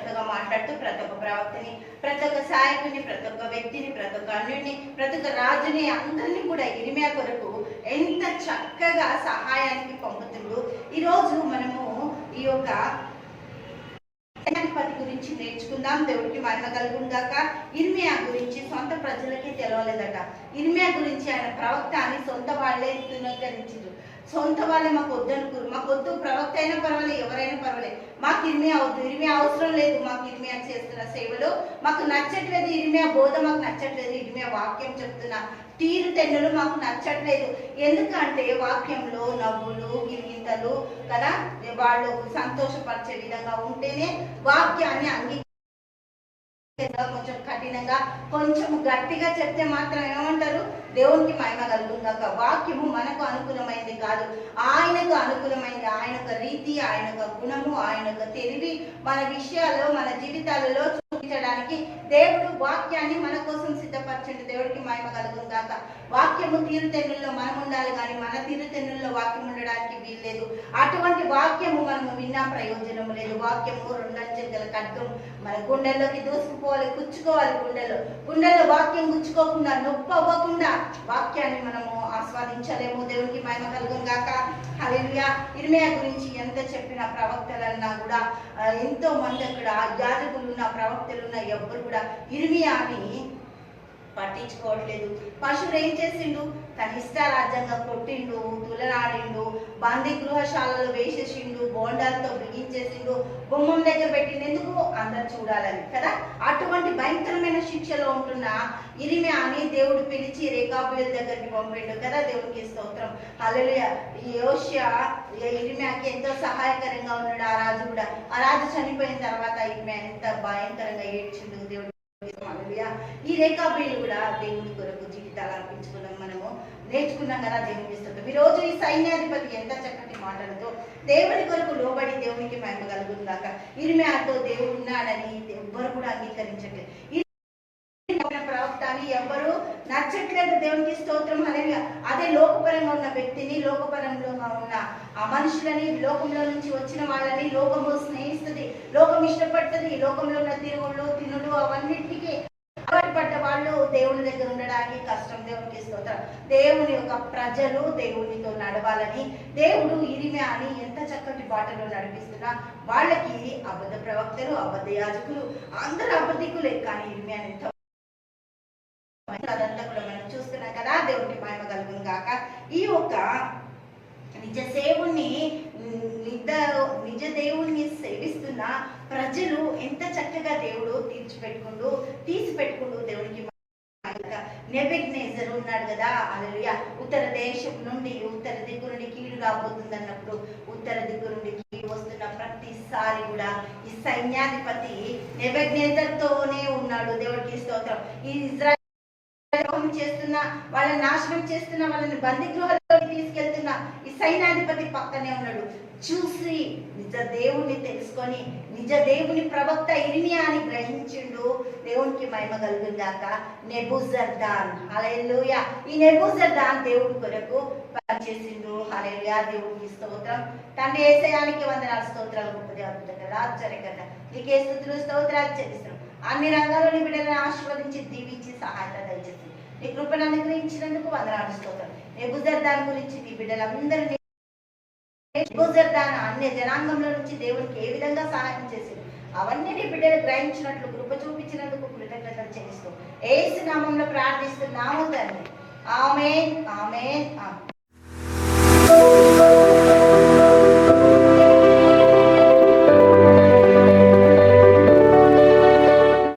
చక్కగా మాట్లాడుతూ ప్రతి ఒక్క ప్రవక్తని, ప్రతి ఒక్క సాయకుని, ప్రతి ఒక్క వ్యక్తిని, ప్రతి ఒక్క అన్యుడిని, ప్రతి ఒక్క రాజుని అందరినీ కూడా ఇర్మియా కొరకు ఎంత చక్కగా సహాయానికి పంపుతుండు. ఈరోజు మనము ఈ యొక్క న్యాయాధిపతి గురించి నేర్చుకుందాం. దేవుడికి మహిమ కలుగుగాక. ఇర్మియా గురించి సొంత ప్రజలకి తెలవలేదట. ఇర్మియా గురించి ఆయన ప్రవక్త అని సొంత వాళ్ళే ధృవీకరించారు. సొంత వాళ్ళే మాకు వద్దనుకోరు. మాకు వద్దు, ప్రవక్త అయినా పర్వాలేదు, ఎవరైనా పర్వాలేదు, మాకు ఇర్మియా వద్దు, ఇర్మియా అవసరం లేదు, మాకు ఇర్మియా చేస్తున్న సేవలు మాకు నచ్చట్లేదు, ఇర్మియా బోధ మాకు నచ్చట్లేదు, ఇర్మియా వాక్యం చెప్తున్న తీరు తెన్నులు మాకు నచ్చట్లేదు. ఎందుకంటే వాక్యంలో నవ్వులు, గిరిగింతలు కదా, వాళ్ళు సంతోషపరిచే విధంగా ఉంటేనే వాక్యాన్ని కొంచెం కఠినంగా, కొంచెం గట్టిగా చెప్తే మాత్రం ఏమంటారు? దేవునికి మహిమ కలుగుగాక. వాక్యము మనకు అనుకూలమైంది కాదు, ఆయనకు అనుకూలమైంది. ఆయన యొక్క రీతి, ఆయన యొక్క గుణము, ఆయన యొక్క తెలివి మన విషయాల్లో, మన జీవితాలలో చూపించడానికి దేవుడు వాక్యాన్ని మన కోసం సిద్ధపరచండి. దేవుడికి మహిమ కలుగుగాక. వాక్యము తీరుతెన్నుల్లో మనం ఉండాలి, కానీ మన తీరుతెన్నుల్లో వాక్యం ఉండడానికి వీల్లేదు. అటువంటి వాక్యము మనము విన్నా ప్రయోజనం లేదు. వాక్యము రెండంచెలు గల ఖడ్గం, మన గుండెల్లోకి దూసుకుపోవాలి, గుచ్చుకోవాలి. గుండెల్లో వాక్యం గుచ్చుకోకుండా, నొప్పి అవ్వకుండా వాక్యాన్ని మనము ఆస్వాదించలేము. దేవునికి మహిమ కలుగుగాక. హల్లెలూయా. ఇర్మియా గురించి ఎంత చెప్పిన ప్రవక్తలన్నా కూడా, ఎంతో మంది అక్కడ యాజకులున్న, ప్రవక్తలున్న ఎవ్వరు కూడా ఇర్మియాని పట్టించుకోవట్లేదు. పశువులు ఏం చేసిండు? తన ఇష్టారాజ్యంగా కొట్టిండు, తులనాడిండు, బందీ గృహశాలలో వేసేసిండు, బోండాలతో బిగించేసిండు, గుమ్మం దగ్గర పెట్టిండు. ఎందుకు? అందరు చూడాలని కదా. అటువంటి భయంకరమైన శిక్షలో ఉంటున్న ఇర్మియాని దేవుడు పిలిచి రేకాబుల దగ్గరికి పంపిండు కదా. దేవునికి స్తోత్రం. హల్లెలూయా. యోషియా ఇర్మియాకి ఎంతో సహాయకరంగా ఉన్నాడు. ఆ రాజు కూడా, ఆ రాజు చనిపోయిన తర్వాత ఇర్మియా ఎంత భయంకరంగా ఏడ్చిండు. దేవుడు ఈ రేఖాబీలు కూడా దేవుని కొరకు జీవితాలు అర్పించుకున్నాం, మనము నేర్చుకున్నాం కదా. దేవుని స్తోత్రం. ఈ రోజు ఈ సైన్యాధిపతి ఎంత చక్కటి మాటలతో దేవుని కొరకు లోబడి దేవునికి మహిమ కలుగుగాక. ఇర్మియాతో దేవుడు ఉన్నాడని ఎవ్వరు కూడా అంగీకరించట్లేదు. ప్రవక్త అని ఎవ్వరు నచ్చట్లేదు. దేవునికి స్తోత్రం. హల్లెలూయా. అదే లోకపరంగా ఉన్న వ్యక్తిని, లోకపరంలో ఉన్న ఆ మనుషులని, లోకంలో నుంచి వచ్చిన వాళ్ళని లోకము స్నేహిస్తుంది, లోకం ఇష్టపడుతుంది. లోకంలో ఉన్న తిరుగుళ్ళు, తినుడు అవన్నిటికీ పడ్డ వాళ్ళు దేవుని దగ్గర ఉండడానికి కష్టం. దేవునికి స్తోత్రం. దేవుని యొక్క ప్రజలు దేవునితో నడవాలని దేవుడు ఇర్మియాని ఎంత చక్కటి బాటలో నడిపిస్తున్నా, వాళ్ళకి అబద్ధ ప్రవక్తలు, అబద్ధ యాజకులు, అందరు అబద్ధికులే, కానీ ఇర్మియాని ఎంతో అదంతా కూడా మనం చూస్తున్నాం కదా. దేవునికి మహిమ కలుగుగాక. ఈ యొక్క నిజ దేవుణ్ణి సేవిస్తున్న ప్రజలు ఎంత చక్కగా దేవుడు తీసి పెట్టుకుంటూ దేవునికి నెబుకద్నెజరు ఉన్నాడు కదా. హల్లెలూయా. ఉత్తర దేశం నుండి, ఉత్తర దిక్కు నుండి కీడు రాబోతుంది అన్నప్పుడు, ఉత్తర దిక్కు నుండి కీడు వస్తున్న ప్రతిసారి కూడా ఈ సైన్యాధిపతి నెబుకద్నెజరుతోనే ఉన్నాడు. దేవుడికి స్తోత్రం. ఈ ఇజ్రాయెల్ చేస్తున్నా, వాళ్ళని నాశనం చేస్తున్నా, వాళ్ళని బందీ గృహాల్లోకి తీసుకెళ్తున్నా ఈ సైన్యాధిపతి పక్కనే ఉన్నాడు. చూసి నిజ దేవుణ్ణి తెలుసుకొని నిజ దేవుని ప్రవక్త ఇర్మియా అని గ్రహించిండు. దేవునికి మహిమ కలుగుగాక. నెబుజర్దాన్. హల్లెలూయా. ఈ నెబుజర్దాన్ దేవుడి కొరకు పనిచేసిండు. హల్లెలూయా. దేవునికి స్తోత్రం. తండ్రి యేసయ్యానికి వందనాలు, స్తోత్రాలు. గొప్పది, అద్భుతంగా, ఆశ్చర్యకరంగా నీకే స్తుతులు, స్తోత్రాలు చెల్లిస్తున్నాం. అన్ని రంగాల్లో నీ బిడ్డలను ఆశీర్వదించి, దీవించి, సహాయత దయచేసి నీ కృపను అనుగ్రహించినందుకు వందనాలు, స్తోత్రం. నెబుజర్దాన్ గురించి నీ బిడ్డలందరినీ, నెబుజర్దాన్ అన్య జనాంగంలో నుంచి దేవునికి ఏ విధంగా సహాయం చేసింది అవన్నీ నీ బిడ్డలు గ్రహించినట్లు కృప చూపించినందుకు కృతజ్ఞతలు చెల్లిస్తూ యేసు నామములో ప్రార్థిస్తున్నాము తండ్రి. ఆమేన్, ఆమేన్, ఆమేన్.